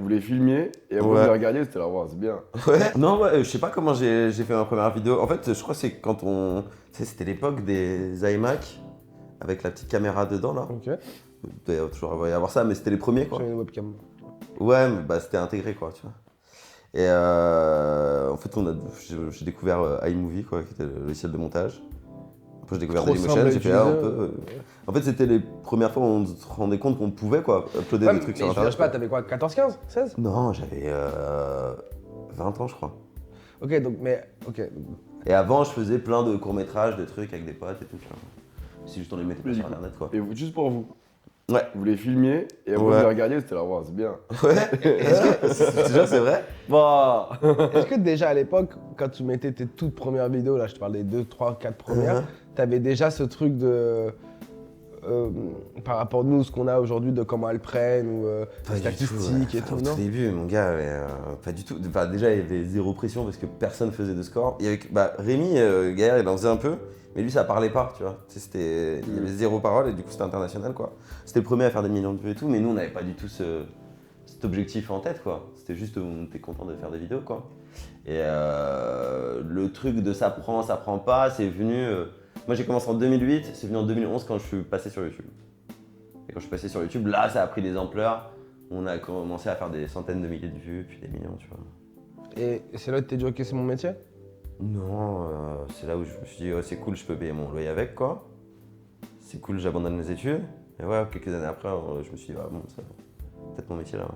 vous les filmiez et après vous les regardiez, c'était là, wow, c'est bien. Ouais. Non, ouais, je sais pas comment j'ai fait ma première vidéo. En fait, je crois que c'est quand on. Tu sais, c'était l'époque des iMac avec la petite caméra dedans là. Ok. Il doit toujours y avoir ça, mais c'était les premiers quoi. J'ai une webcam. Ouais, mais bah, c'était intégré quoi, tu vois. Et en fait, j'ai découvert iMovie quoi, qui était le logiciel de montage. Après, j'ai découvert Trop Dailymotion, simple à j'ai fait un utiliser, peu. En fait, c'était les premières fois où on se rendait compte qu'on pouvait quoi, uploader des trucs sur mais je internet. sais pas, t'avais quoi, 14, 15, 16? Non, j'avais 20 ans, je crois. Ok, donc, mais, ok. Et avant, je faisais plein de courts-métrages, de trucs avec des potes et tout. Tu vois. Si juste on les mettait pas sur internet quoi. Et vous, juste pour vous, Ouais. vous les filmiez et après vous les regardiez, c'était là, wow, c'est bien. Ouais. C'est vrai. Bah. Est-ce que déjà à l'époque, quand tu mettais tes toutes premières vidéos, là je te parle des 2, 3, 4 premières, t'avais déjà ce truc de. Par rapport à nous, ce qu'on a aujourd'hui, de comment elles prennent, ou les statistiques et tout, Au non? tout début, mon gars, pas du tout. Enfin, déjà, il y avait zéro pression parce que personne faisait de score. Il y avait, Rémi, Gaillard, il en faisait un peu, mais lui, ça parlait pas, tu vois. Tu sais, il y avait zéro parole et du coup, c'était international, quoi. C'était le premier à faire des millions de vues et tout, mais nous, on n'avait pas du tout cet objectif en tête, quoi. C'était juste, on était content de faire des vidéos, quoi. Et le truc de ça prend pas, c'est venu. Moi, j'ai commencé en 2008, c'est venu en 2011 quand je suis passé sur YouTube. Et quand je suis passé sur YouTube, là, ça a pris des ampleurs. On a commencé à faire des centaines de milliers de vues, puis des millions, tu vois. Et c'est là que tu t'es dit, ok, c'est mon métier? Non, c'est là où je me suis dit, oh, c'est cool, je peux payer mon loyer avec, quoi. C'est cool, j'abandonne mes études. Et ouais, quelques années après, je me suis dit, ah bon, c'est peut-être mon métier là.